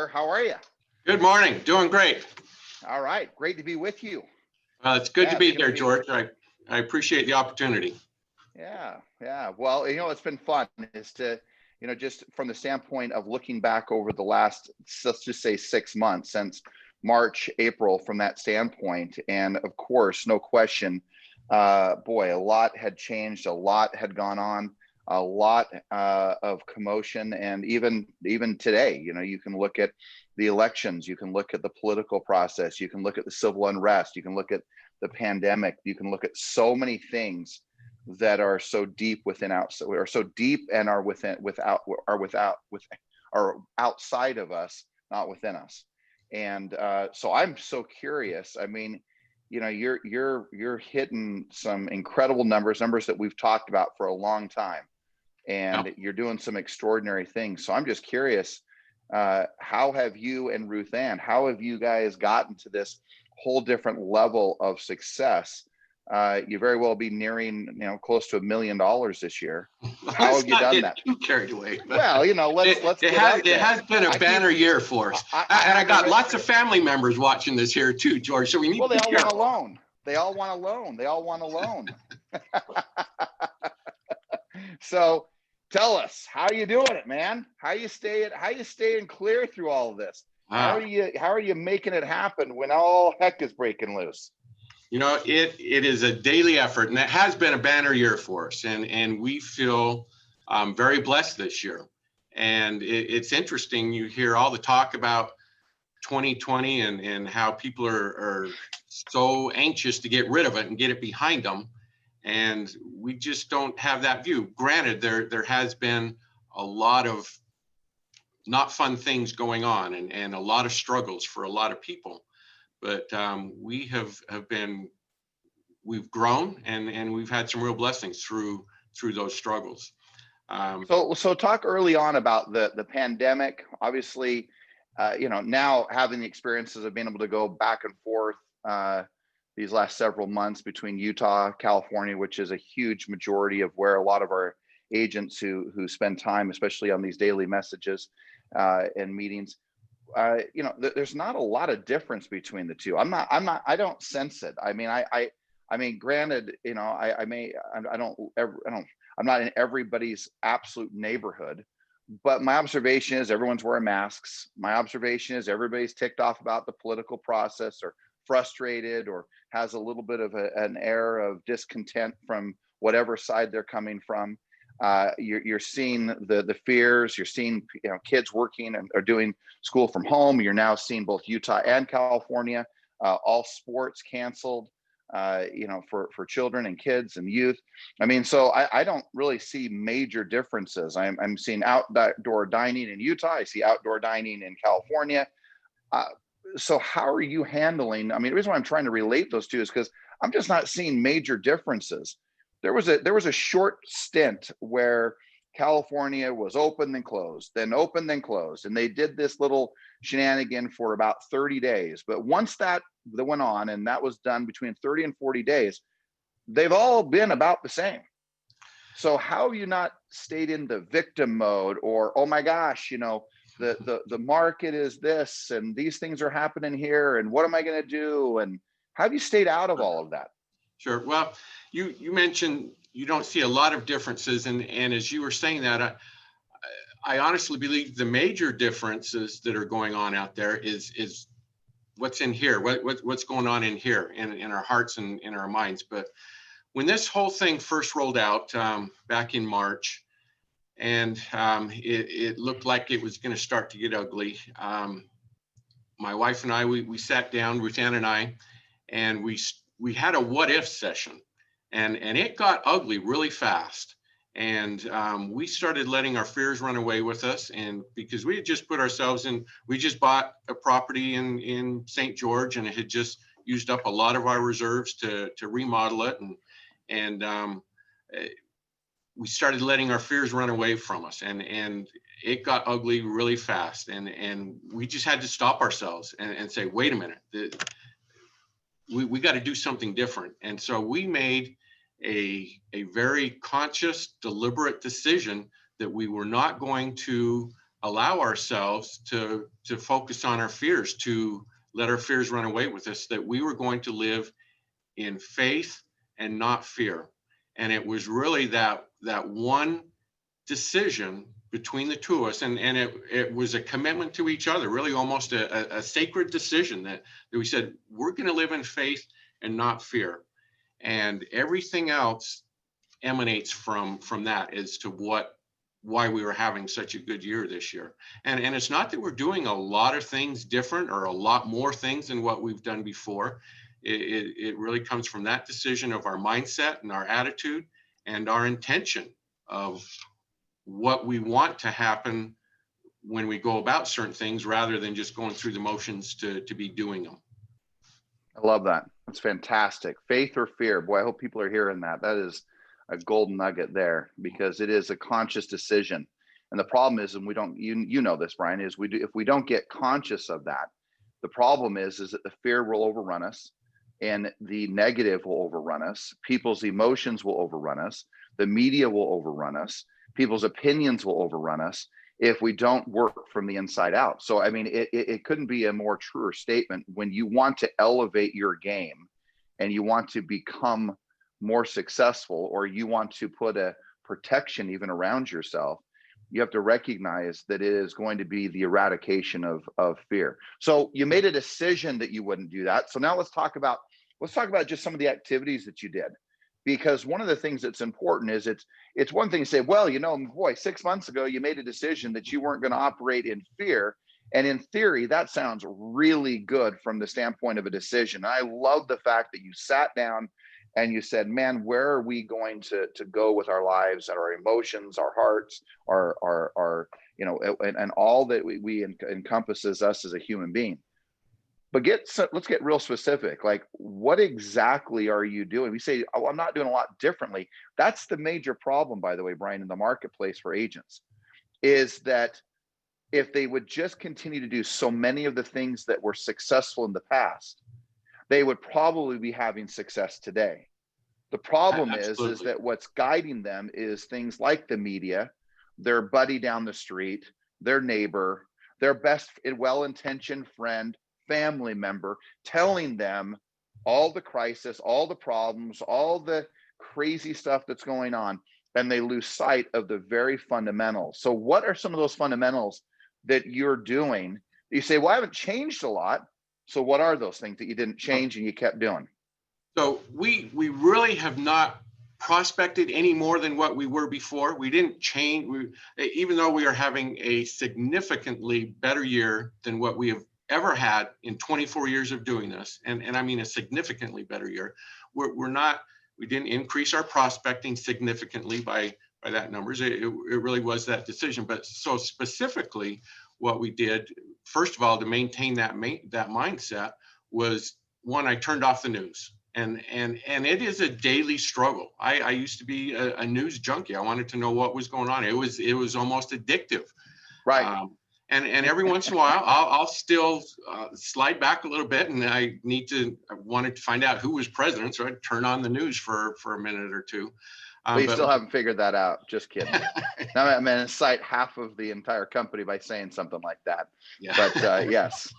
sir. How are you? Good morning. Doing great. All right. Great to be with you. It's good to be here, George. I appreciate the opportunity. Yeah. Well, it's been fun is to, just from the standpoint of looking back over the last, let's just say 6 months since March, April, from that standpoint. And of course, no question, boy, a lot had changed, a lot had gone on, a lot of commotion. And even today, you can look at the elections, you can look at the political process, you can look at the civil unrest, you can look at the pandemic, you can look at so many things that are so deep within outside, or so deep and are outside of us, not within us. And so I'm so curious. I mean, you're hitting some incredible numbers that we've talked about for a long time, and you're doing some extraordinary things. So I'm just curious, how have you and Ruth Ann, how have you guys gotten to this whole different level of success? You very well be nearing, close to $1 million this year. How have you done that? Too carried away. Well, let's it has been a banner year for us. And I got lots of family members watching this here too, George. So we need to be careful. They all want a loan. So tell us, how are you doing it, man? How you staying clear through all of this? How are you making it happen when all heck is breaking loose? It is a daily effort, and it has been a banner year for us, and we feel very blessed this year. And it's interesting, you hear all the talk about 2020 and how people are so anxious to get rid of it and get it behind them, and we just don't have that view. Granted, there has been a lot of not fun things going on, and a lot of struggles for a lot of people. But we've grown, and we've had some real blessings through those struggles. So talk early on about the pandemic. Obviously, now having the experiences of being able to go back and forth these last several months between Utah, California, which is a huge majority of where a lot of our agents who spend time, especially on these daily messages and meetings. There's not a lot of difference between the two. I don't sense it. I mean, granted, I'm not in everybody's absolute neighborhood, but my observation is everyone's wearing masks. My observation is everybody's ticked off about the political process, or frustrated, or has a little bit of an air of discontent from whatever side they're coming from. You're seeing the fears. You're seeing kids working or doing school from home. You're now seeing both Utah and California, all sports canceled, for children and kids and youth. I mean, so I don't really see major differences. I'm seeing outdoor dining in Utah. I see outdoor dining in California. So how are you handling? I mean, the reason why I'm trying to relate those two is because I'm just not seeing major differences. There was a short stint where California was open, then closed, then open, then closed. And they did this little shenanigan for about 30 days. But once that went on, and that was done between 30 and 40 days, they've all been about the same. So how have you not stayed in the victim mode, or, oh my gosh, the market is this, and these things are happening here, and what am I going to do? And how have you stayed out of all of that? Sure. Well, you mentioned you don't see a lot of differences, and as you were saying that, I honestly believe the major differences that are going on out there is what's in here, what's going on in here, in our hearts and in our minds. But when this whole thing first rolled out back in March, and it looked like it was going to start to get ugly, my wife and I, we sat down, Ruth Ann and I, and we had a what if session, and it got ugly really fast. And we started letting our fears run away with us. And because we had just put ourselves in, we just bought a property in St. George, and it had just used up a lot of our reserves to remodel it. And we started letting our fears run away from us, and it got ugly really fast. And we just had to stop ourselves and say, wait a minute, we got to do something different. And so we made a very conscious, deliberate decision that we were not going to allow ourselves to focus on our fears, to let our fears run away with us, that we were going to live in faith and not fear. And it was really that one decision between the two of us, and it was a commitment to each other, really almost a sacred decision that we said, we're going to live in faith and not fear. And everything else emanates from that as to why we were having such a good year this year. And it's not that we're doing a lot of things different or a lot more things than what we've done before. It really comes from that decision of our mindset and our attitude and our intention of what we want to happen when we go about certain things, rather than just going through the motions to be doing them. I love that. That's fantastic. Faith or fear. Boy, I hope people are hearing that. That is a golden nugget there, because it is a conscious decision. And the problem is, and we don't, you know this, Brian, is if we don't get conscious of that, the problem is that the fear will overrun us, and the negative will overrun us. People's emotions will overrun us. The media will overrun us. People's opinions will overrun us if we don't work from the inside out. So, I mean, it couldn't be a more truer statement. When you want to elevate your game and you want to become more successful, or you want to put a protection even around yourself, you have to recognize that it is going to be the eradication of fear. So you made a decision that you wouldn't do that. So now let's talk about just some of the activities that you did. Because one of the things that's important is it's one thing to say, well, boy, 6 months ago, you made a decision that you weren't going to operate in fear. And in theory, that sounds really good from the standpoint of a decision. I love the fact that you sat down and you said, man, where are we going to go with our lives and our emotions, our hearts, our and all that we encompasses us as a human being. But let's get real specific. Like, what exactly are you doing? We say, oh, I'm not doing a lot differently. That's the major problem, by the way, Brian, in the marketplace for agents, is that if they would just continue to do so many of the things that were successful in the past, they would probably be having success today. The problem is that what's guiding them is things like the media, their buddy down the street, their neighbor, their best well-intentioned friend, family member, telling them all the crisis, all the problems, all the crazy stuff that's going on, and they lose sight of the very fundamentals. So what are some of those fundamentals that you're doing? You say, well, I haven't changed a lot. So what are those things that you didn't change and you kept doing? So we really have not prospected any more than what we were before. We didn't change. Even though we are having a significantly better year than what we have ever had in 24 years of doing this, and I mean a significantly better year, we didn't increase our prospecting significantly by that numbers. It really was that decision. But so specifically, what we did, first of all, to maintain that mindset was, one, I turned off the news. And it is a daily struggle. I used to be a news junkie. I wanted to know what was going on. It was almost addictive. Right. And every once in a while, I'll still slide back a little bit, and I wanted to find out who was president, so I'd turn on the news for a minute or two. But you still haven't figured that out. Just kidding. Now I'm going to cite half of the entire company by saying something like that. Yeah. But yes.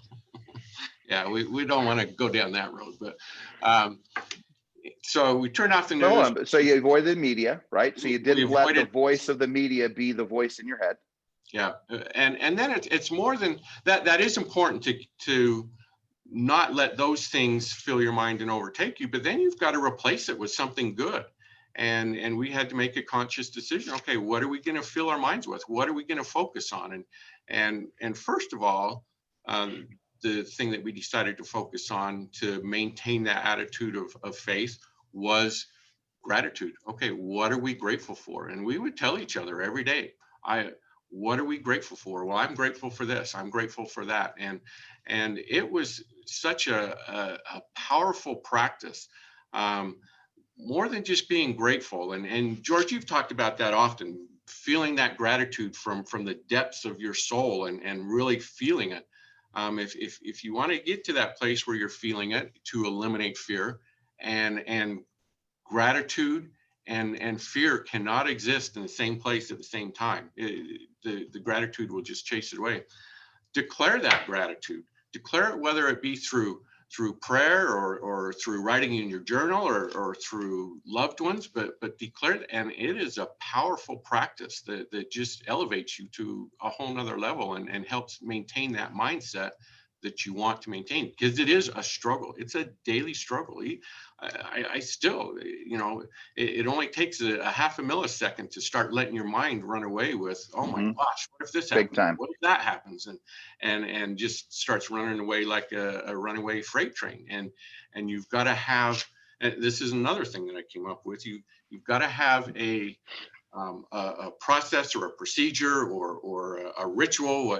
Yeah, we don't want to go down that road, but so we turned off the news. So you avoided the media, right? So you didn't let the voice of the media be the voice in your head. Yeah, and then it's more than that. That is important to not let those things fill your mind and overtake you. But then you've got to replace it with something good. And we had to make a conscious decision. Okay, what are we going to fill our minds with? What are we going to focus on? And first of all, the thing that we decided to focus on to maintain that attitude of faith was gratitude. Okay, what are we grateful for? And we would tell each other every day, what are we grateful for? Well, I'm grateful for this. I'm grateful for that. And it was such a powerful practice. More than just being grateful. And George, you've talked about that often, feeling that gratitude from the depths of your soul and really feeling it. If you want to get to that place where you're feeling it, to eliminate fear, and gratitude and fear cannot exist in the same place at the same time. The gratitude will just chase it away. Declare that gratitude. Declare it, whether it be through prayer or through writing in your journal or through loved ones, but declare it. And it is a powerful practice that just elevates you to a whole nother level and helps maintain that mindset that you want to maintain, because it is a struggle. It's a daily struggle. I still, it only takes a half a millisecond to start letting your mind run away with, oh my gosh, what if this Big happens? time. What if that happens? And just starts running away like a runaway freight train. And you've got to have, and this is another thing that I came up with, you've got to have a process or a procedure or a ritual,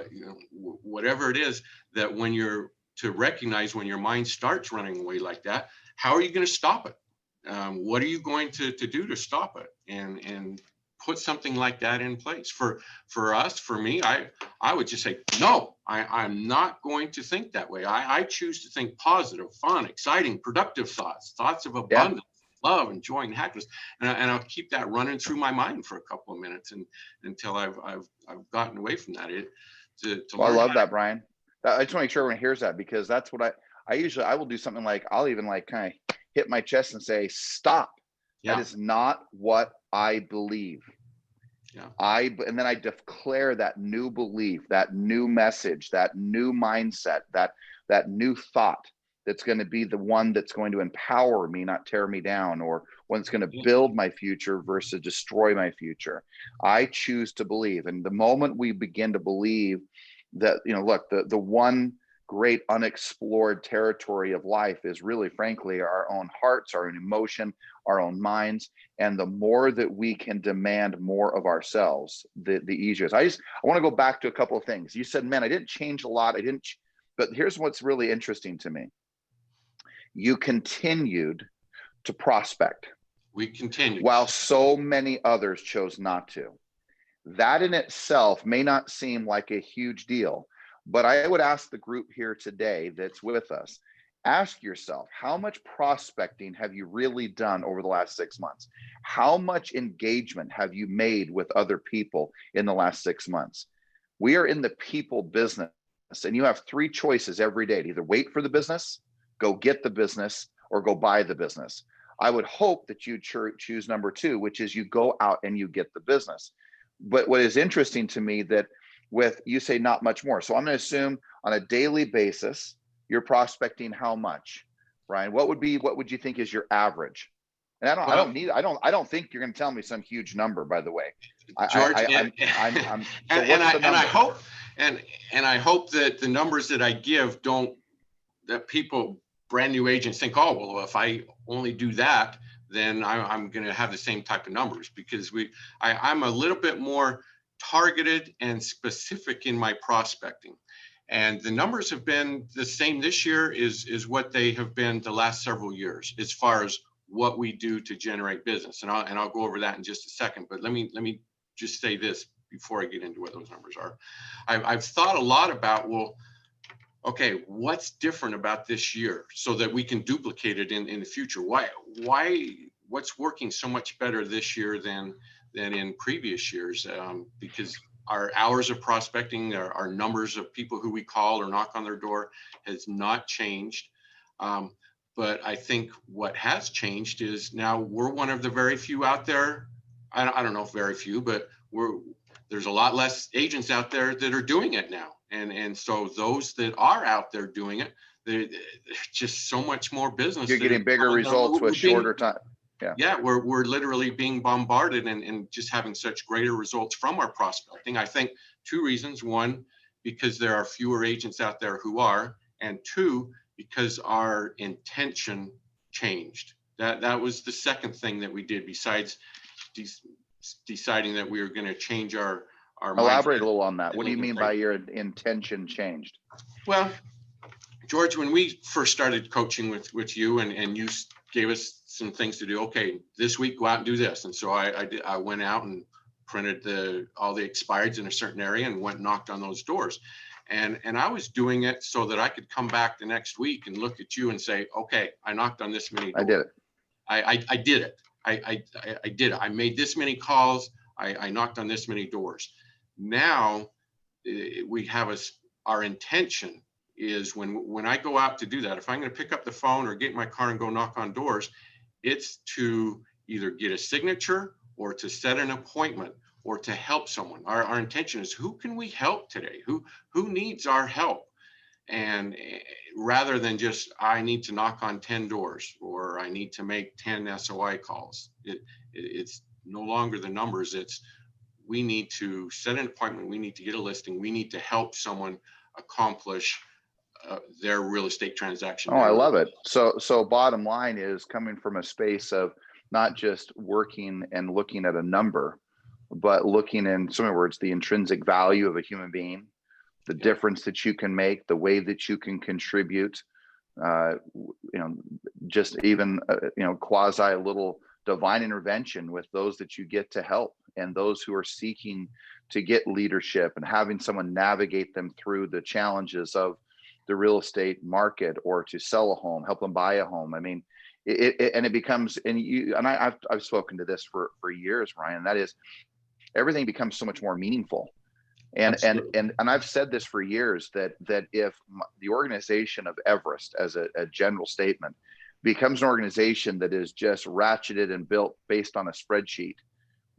whatever it is, that when you're to recognize when your mind starts running away like that, how are you going to stop it? What are you going to do to stop it? And put something like that in place. For me, I would just say, no, I'm not going to think that way. I choose to think positive, fun, exciting, productive thoughts of abundance. Love and joy and happiness, and I'll keep that running through my mind for a couple of minutes until I've gotten away from that. Well, I love that, Brian. I just want to make sure everyone hears that, because that's what I will do something like, I'll even like kind of hit my chest and say, stop. Yeah. That is not what I believe. Yeah. And then I declare that new belief, that new message, that new mindset, that new thought that's going to be the one that's going to empower me, not tear me down, or one that's going to build my future versus destroy my future. I choose to believe. And the moment we begin to believe that, look, the one great unexplored territory of life is really, frankly, our own hearts, our own emotion, our own minds. And the more that we can demand more of ourselves, the easier. I want to go back to a couple of things. You said, man, I didn't change a lot. But here's what's really interesting to me. You continued to prospect. We continued. While so many others chose not to. That in itself may not seem like a huge deal, but I would ask the group here today that's with us, ask yourself, how much prospecting have you really done over the last 6 months? How much engagement have you made with other people in the last 6 months? We are in the people business, and you have 3 choices every day to either wait for the business, go get the business, or go buy the business. I would hope that you choose number 2, which is you go out and you get the business. But what is interesting to me that you say not much more. So I'm going to assume on a daily basis, you're prospecting how much, Brian? What would you think is your average? And I don't think you're going to tell me some huge number, by the way. George, I hope that the numbers that I give that people, brand new agents, think, oh, well, if I only do that, then I'm going to have the same type of numbers, because I'm a little bit more targeted and specific in my prospecting. And the numbers have been the same this year is what they have been the last several years, as far as what we do to generate business. And I'll go over that in just a second. But let me just say this before I get into what those numbers are. I've thought a lot about, well, okay, what's different about this year so that we can duplicate it in the future? What's working so much better this year than in previous years? Because our hours of prospecting, our numbers of people who we call or knock on their door has not changed. But I think what has changed is now we're one of the very few out there. I don't know if very few, but there's a lot less agents out there that are doing it now. And so those that are out there doing it, they're just so much more business. You're getting bigger results with shorter time. Yeah, we're literally being bombarded and just having such greater results from our prospecting. I think 2 reasons. 1, because there are fewer agents out there who are, and 2, because our intention changed. That was the second thing that we did, besides deciding that we were going to change our Elaborate mindset. a little on that. What do you mean by your intention changed? Well, George, when we first started coaching with you and you gave us some things to do, okay, this week go out and do this. And so I went out and printed all the expireds in a certain area and went and knocked on those doors. And I was doing it so that I could come back the next week and look at you and say, okay, I knocked on this many doors. I did it. I did it. I did it. I made this many calls. I knocked on this many doors. Now we have our intention is when I go out to do that, if I'm going to pick up the phone or get in my car and go knock on doors, it's to either get a signature or to set an appointment or to help someone. Our intention is, who can we help today? Who needs our help? And rather than just, I need to knock on 10 doors or I need to make 10 SOI calls. It's no longer the numbers. It's, we need to set an appointment. We need to get a listing. We need to help someone accomplish their real estate transaction. Oh, I love it. So bottom line is coming from a space of not just working and looking at a number, but looking in so many words, the intrinsic value of a human being, the difference that you can make, the way that you can contribute, just even, quasi a little divine intervention with those that you get to help and those who are seeking to get leadership and having someone navigate them through the challenges of the real estate market or to sell a home, help them buy a home. I mean, it becomes, and I've spoken to this for years, Ryan, that is, everything becomes so much more meaningful. And I've said this for years that if the organization of Everest, as a general statement, becomes an organization that is just ratcheted and built based on a spreadsheet,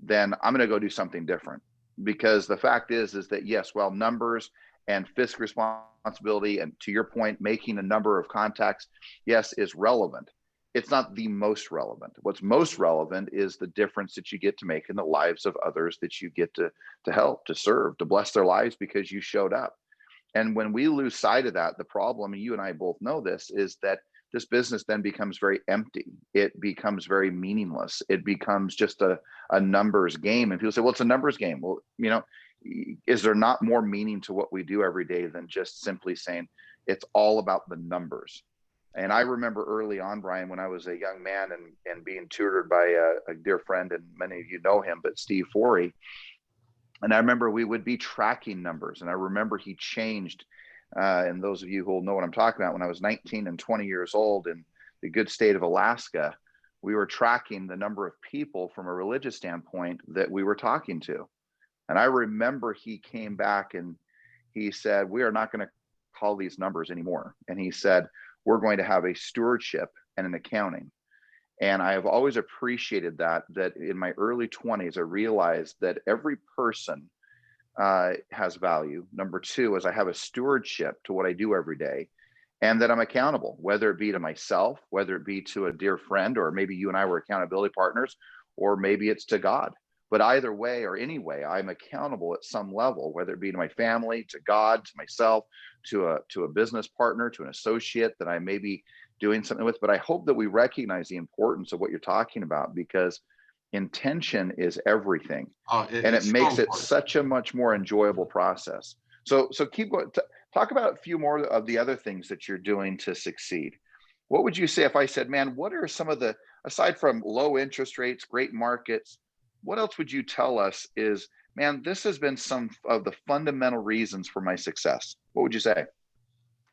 then I'm going to go do something different. Because the fact is that yes, while numbers and fiscal responsibility, and to your point, making a number of contacts, yes, is relevant. It's not the most relevant. What's most relevant is the difference that you get to make in the lives of others that you get to help, to serve, to bless their lives because you showed up. And when we lose sight of that, the problem, and you and I both know this, is that this business then becomes very empty. It becomes very meaningless. It becomes just a numbers game. And people say, well, it's a numbers game. Well, is there not more meaning to what we do every day than just simply saying it's all about the numbers? And I remember early on, Brian, when I was a young man and being tutored by a dear friend, and many of you know him, but Steve Forey. And I remember we would be tracking numbers. And I remember he changed, and those of you who will know what I'm talking about, when I was 19 and 20 years old in the good state of Alaska, we were tracking the number of people from a religious standpoint that we were talking to. And I remember he came back and he said, we are not going to call these numbers anymore. And he said, we're going to have a stewardship and an accounting. And I have always appreciated that in my early 20s, I realized that every person has value. Number two is I have a stewardship to what I do every day, and that I'm accountable, whether it be to myself, whether it be to a dear friend, or maybe you and I were accountability partners, or maybe it's to God. But either way or any way, I'm accountable at some level, whether it be to my family, to God, to myself, to a business partner, to an associate that I may be doing something with. But I hope that we recognize the importance of what you're talking about, because intention is everything. And it makes it such a much more enjoyable process. So keep going. Talk about a few more of the other things that you're doing to succeed. What would you say if I said, man, what are some of the, aside from low interest rates, great markets, what else would you tell us is, man, this has been some of the fundamental reasons for my success? What would you say?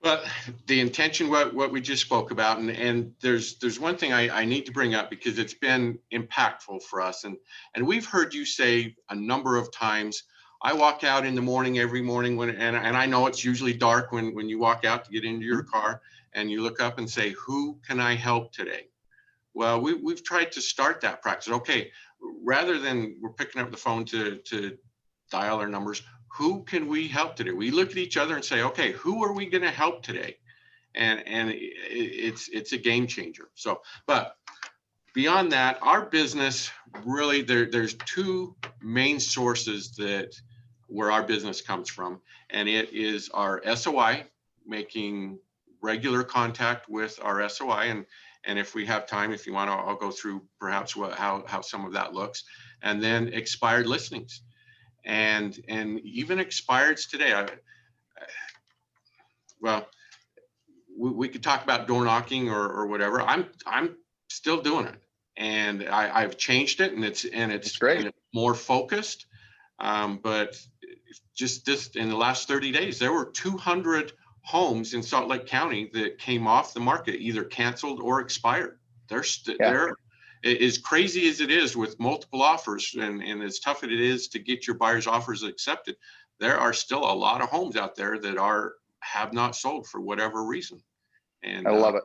Well, the intention, what we just spoke about, and there's one thing I need to bring up because it's been impactful for us, and we've heard you say a number of times, I walk out in the morning every morning and I know it's usually dark when you walk out to get into your car, and you look up and say, who can I help today? Well, we've tried to start that practice. Okay, rather than we're picking up the phone to dial our numbers, who can we help today? We look at each other and say, okay, who are we going to help today? And it's a game changer. So, but beyond that, our business really, there's two main sources where our business comes from, and it is our SOI, making regular contact with our SOI, and if we have time, if you want, I'll go through perhaps how some of that looks, and then expired listings. And even expireds today. We could talk about door knocking or whatever. I'm still doing it, and I've changed it, and it's great. and it's more focused. But just this in the last 30 days, there were 200 homes in Salt Lake County that came off the market, either canceled or expired. They're as crazy as it is with multiple offers, and as tough as it is to get your buyer's offers accepted, there are still a lot of homes out there that have not sold for whatever reason. And I love it.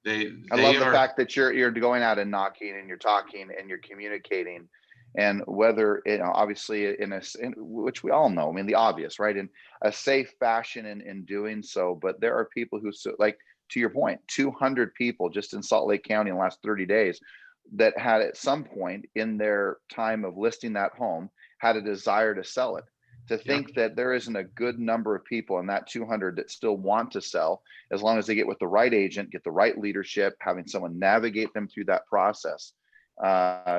I they love the are, fact that you're going out and knocking and you're talking and you're communicating, and whether, obviously which we all know, I mean, the obvious, right? In a safe fashion in doing so. But there are people who, like, to your point, 200 people just in Salt Lake County in the last 30 days that had at some point in their time of listing that home had a desire to sell it. To think that there isn't a good number of people in that 200 that still want to sell, as long as they get with the right agent, get the right leadership, having someone navigate them through that process,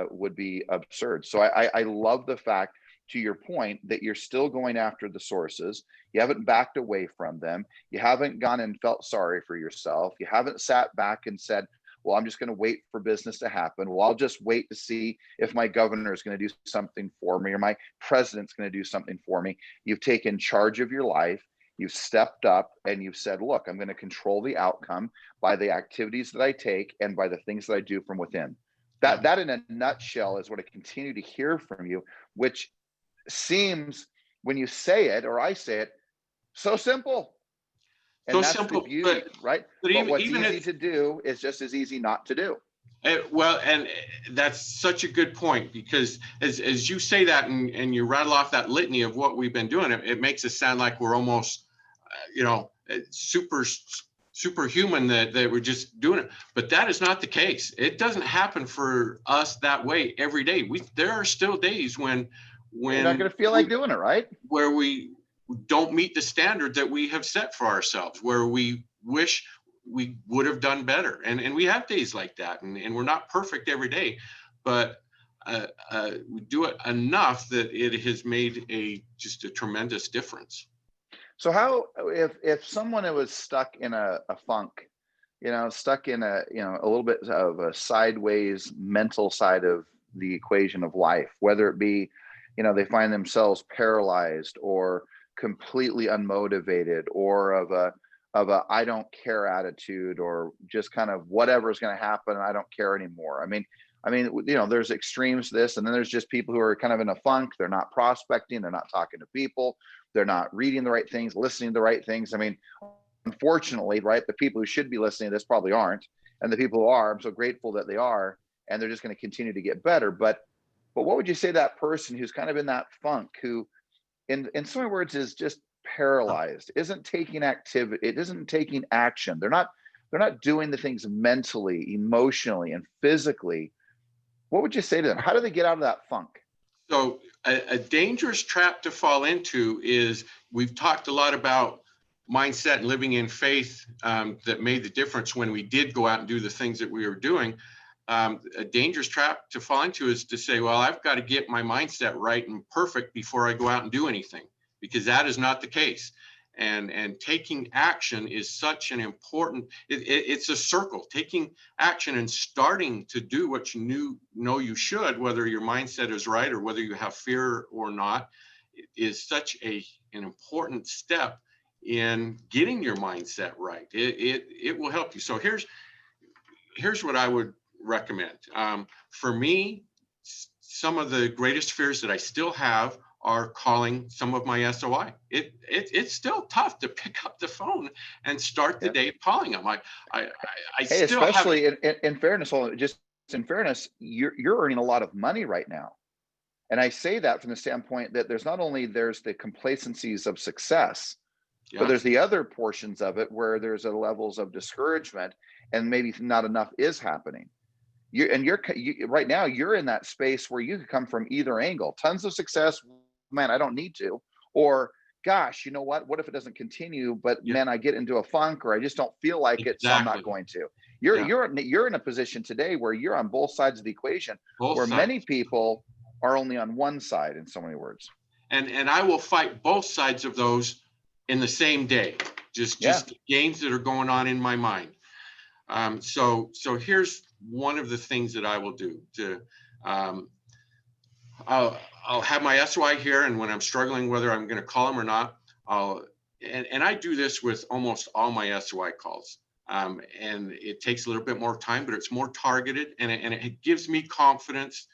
would be absurd. So I love the fact, to your point, that you're still going after the sources. You haven't backed away from them. You haven't gone and felt sorry for yourself. You haven't sat back and said, well, I'm just going to wait for business to happen. Well, I'll just wait to see if my governor is going to do something for me or my president's going to do something for me. You've taken charge of your life. You've stepped up and you've said, look, I'm going to control the outcome by the activities that I take and by the things that I do from within. That in a nutshell is what I continue to hear from you, which seems, when you say it or I say it, so simple. And so that's simple, the beauty, right? But what's even easy to do is just as easy not to do. Well, and that's such a good point, because as you say that and you rattle off that litany of what we've been doing, it makes us sound like we're almost, superhuman, that we're just doing it. But that is not the case. It doesn't happen for us that way every day. There are still days when you're not going to feel like doing it, right? Where we don't meet the standard that we have set for ourselves, where we wish we would have done better. And we have days like that, and we're not perfect every day, but we do it enough that it has made just a tremendous difference. So how, if someone was stuck in a funk, stuck in a little bit of a sideways mental side of the equation of life, whether it be, they find themselves paralyzed or completely unmotivated, or of a I don't care attitude, or just kind of whatever is going to happen, I don't care anymore. I mean, there's extremes to this, and then there's just people who are kind of in a funk. They're not prospecting, they're not talking to people, they're not reading the right things, listening to the right things. I mean, unfortunately, right, the people who should be listening to this probably aren't, and the people who are, I'm so grateful that they are, and they're just going to continue to get better. But what would you say to that person who's kind of in that funk, who in so many words is just paralyzed, isn't taking activity, it isn't taking action, they're not doing the things mentally, emotionally, and physically? What would you say to them? How do they get out of that funk? So a dangerous trap to fall into is, we've talked a lot about mindset and living in faith, that made the difference when we did go out and do the things that we were doing. A dangerous trap to fall into is to say, well, I've got to get my mindset right and perfect before I go out and do anything, because that is not the case. And taking action is such an important, it's a circle. Taking action and starting to do what you know you should, whether your mindset is right or whether you have fear or not, is such an important step in getting your mindset right. It will help you. So here's what I would recommend. For me, some of the greatest fears that I still have are calling some of my SOI. It's still tough to pick up the phone and start the day calling them. I Hey, still especially in fairness, just in fairness, you're earning a lot of money right now. And I say that from the standpoint that there's the complacencies of success, but there's the other portions of it where there's levels of discouragement, and maybe not enough is happening. Right now, you're in that space where you could come from either angle. Tons of success, man, I don't need to. Or, gosh, you know what if it doesn't continue, but man, I get into a funk, or I just don't feel like it, so I'm not going to. You're in a position today where you're on both sides of the equation, many people are only on one side, in so many words. And I will fight both sides of those in the same day. Just games that are going on in my mind. So here's one of the things that I will do to, I'll have my SOI here, and when I'm struggling whether I'm going to call them or not, and I do this with almost all my SOI calls. And it takes a little bit more time, but it's more targeted, and it gives me confidence.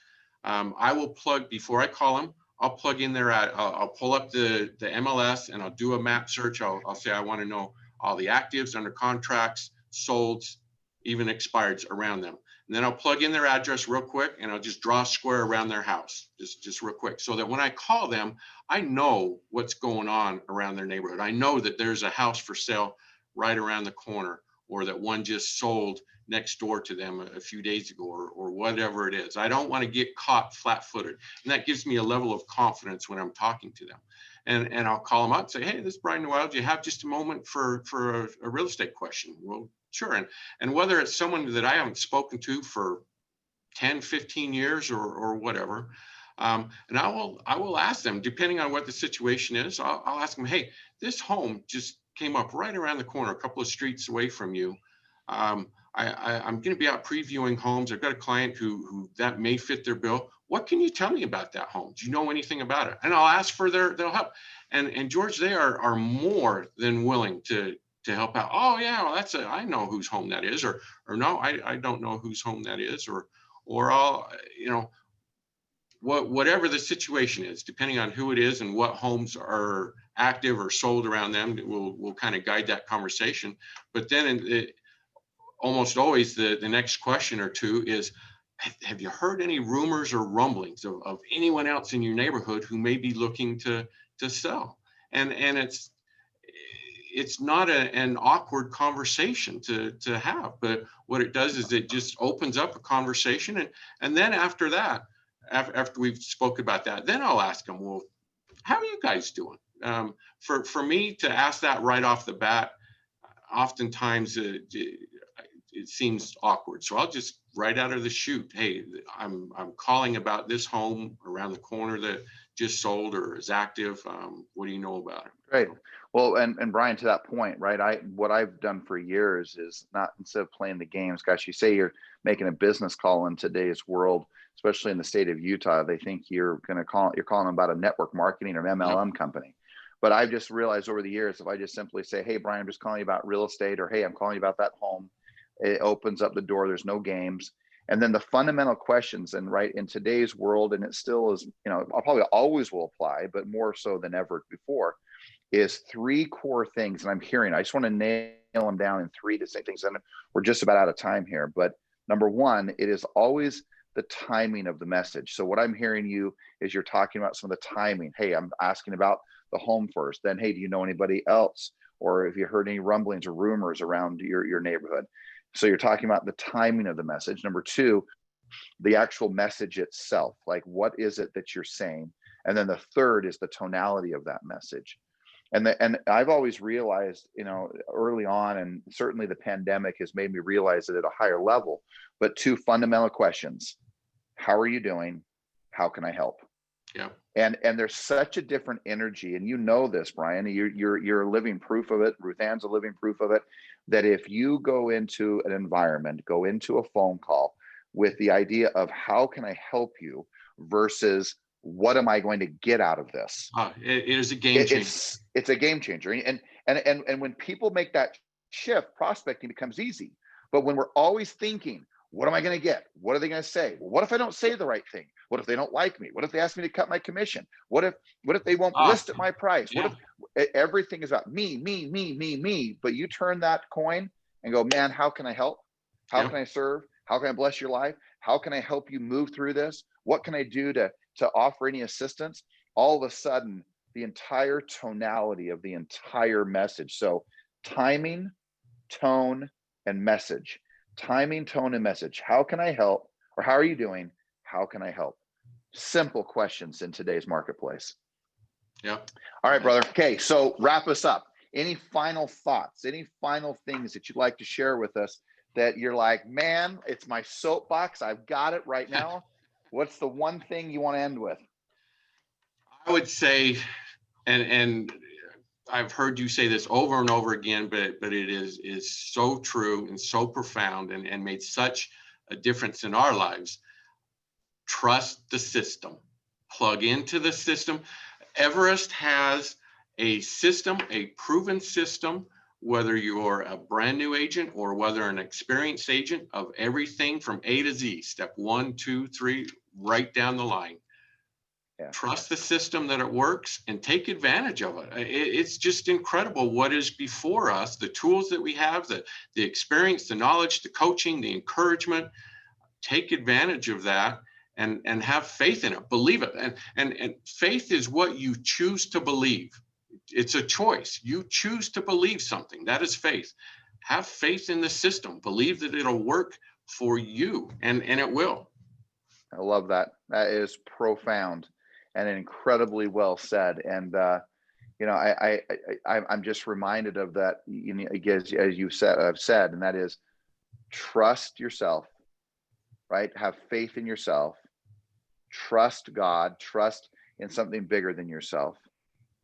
I will plug, before I call them, I'll plug in their ad. I'll pull up the MLS and I'll do a map search. I'll say I want to know all the actives, under contracts, solds, even expireds around them. And then I'll plug in their address real quick, and I'll just draw a square around their house, just real quick, so that when I call them, I know what's going on around their neighborhood. I know that there's a house for sale right around the corner, or that one just sold next door to them a few days ago, or whatever it is. I don't want to get caught flat-footed. And that gives me a level of confidence when I'm talking to them. And I'll call them up and say, hey, this is Brian Noel. Do you have just a moment for a real estate question? Well, sure. And whether it's someone that I haven't spoken to for 10, 15 years or whatever, and I will ask them, depending on what the situation is, I'll ask them, hey, this home just came up right around the corner, a couple of streets away from you. I'm going to be out previewing homes. I've got a client who that may fit their bill. What can you tell me about that home? Do you know anything about it? And I'll ask for their help. And George, they are more than willing to help out. Oh yeah, well, I know whose home that is, or no, I don't know whose home that is, or I'll, whatever the situation is, depending on who it is and what homes are active or sold around them, will kind of guide that conversation. But then almost always the next question or two is, have you heard any rumors or rumblings of anyone else in your neighborhood who may be looking to sell? And it's not an awkward conversation to have, but what it does is it just opens up a conversation. And then after that, after we've spoke about that, then I'll ask them, well, how are you guys doing? For me to ask that right off the bat, oftentimes it seems awkward. So I'll just right out of the chute, hey, I'm calling about this home around the corner that just sold or is active. What do you know about it? Great. Well, and Brian, to that point, right? What I've done for years is not, instead of playing the games, gosh, you say you're making a business call in today's world, especially in the state of Utah, they think you're calling them about a network marketing or MLM company. But I've just realized over the years, if I just simply say, hey, Brian, I'm just calling you about real estate, or hey, I'm calling you about that home, it opens up the door. There's no games. And then the fundamental questions, and right in today's world, and it still is, I'll probably always will apply, but more so than ever before, is three core things. And I just want to nail them down in three distinct things. And we're just about out of time here. But number one, it is always the timing of the message. So what I'm hearing you is you're talking about some of the timing. Hey, I'm asking about the home first. Then, hey, do you know anybody else? Or have you heard any rumblings or rumors around your neighborhood? So you're talking about the timing of the message. Number two, the actual message itself. Like, what is it that you're saying? And then the third is the tonality of that message. And I've always realized, early on, and certainly the pandemic has made me realize it at a higher level, but two fundamental questions: how are you doing? How can I help? Yeah. And there's such a different energy, and you know this, Brian. You're a living proof of it. Ruth Ann's a living proof of it. That if you go into an environment, go into a phone call with the idea of how can I help you versus what am I going to get out of this? It is a game changer. It's a game changer. And when people make that shift, prospecting becomes easy. But when we're always thinking, what am I going to get? What are they going to say? Well, what if I don't say the right thing? What if they don't like me? What if they ask me to cut my commission? What if they won't list at my price? Yeah. What if everything is about me? But you turn that coin and go, man, how can I help? How can I serve? How can I bless your life? How can I help you move through this? What can I do to offer any assistance? All of a sudden, the entire tonality of the entire message. So timing, tone, and message. Timing, tone, and message. How can I help? Or how are you doing? How can I help? Simple questions in today's marketplace. Yeah. All right, brother. Okay, so wrap us up. Any final thoughts? Any final things that you'd like to share with us that you're like, man, it's my soapbox. I've got it right now. What's the one thing you want to end with? I would say, and I've heard you say this over and over again, but it is so true and so profound and made such a difference in our lives. Trust the system. Plug into the system. Everest has a system, a proven system whether you're a brand new agent or whether an experienced agent, of everything from A to Z, step 1, 2, 3, right down the line. Yeah. Trust the system that it works and take advantage of it. It's just incredible what is before us, the tools that we have, the experience, the knowledge, the coaching, the encouragement. Take advantage of that and have faith in it. Believe it. And faith is what you choose to believe. It's a choice. You choose to believe something. That is faith. Have faith in the system. Believe that it'll work for you, and it will. I love that. That is profound and incredibly well said. And I'm just reminded of that. As you said, I've said, and that is trust yourself, right? Have faith in yourself. Trust God. Trust in something bigger than yourself.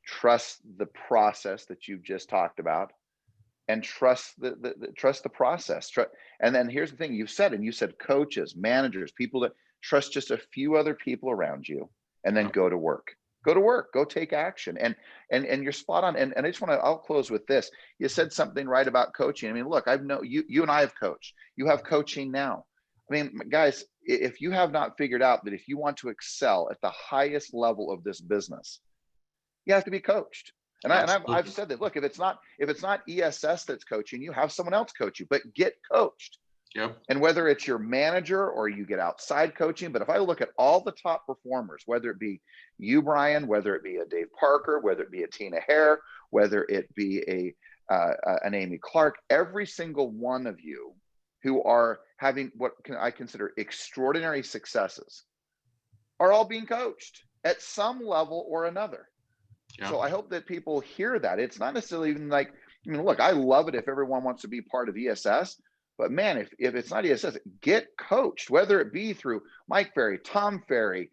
Trust the process that you've just talked about, and trust the process. And then here's the thing: you said coaches, managers, people that trust just a few other people around you, and then go to work. Go take action. And you're spot on. And I'll close with this. You said something right about coaching. I mean, look, you and I have coached. You have coaching now. I mean, guys, if you have not figured out that if you want to excel at the highest level of this business, you have to be coached. And I've said that, look, if it's not ESS that's coaching you, have someone else coach you, but get coached. Yep. And whether it's your manager or you get outside coaching, but if I look at all the top performers, whether it be you, Brian, whether it be a Dave Parker, whether it be a Tina Hare, whether it be an Amy Clark, every single one of you who are having what I consider extraordinary successes are all being coached at some level or another. Yeah. So I hope that people hear that. It's not necessarily even like, I mean, look, I love it if everyone wants to be part of ESS, but man, if it's not ESS, get coached, whether it be through Mike Ferry, Tom Ferry,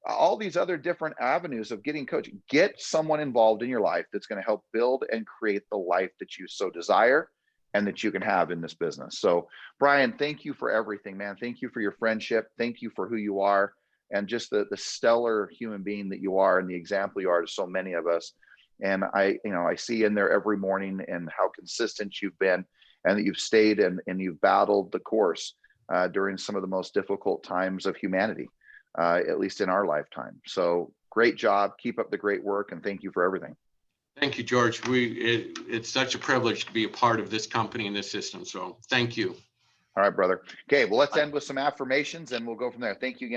all these other different avenues of getting coached. Get someone involved in your life that's going to help build and create the life that you so desire and that you can have in this business. So Brian, thank you for everything, man. Thank you for your friendship. Thank you for who you are, and just the stellar human being that you are and the example you are to so many of us. And I see in there every morning and how consistent you've been, and that you've stayed and you've battled the course during some of the most difficult times of humanity, at least in our lifetime. So great job. Keep up the great work, and thank you for everything. Thank you, George. It's such a privilege to be a part of this company and this system. So thank you. All right, brother. Okay, well, let's end with some affirmations and we'll go from there. Thank you again.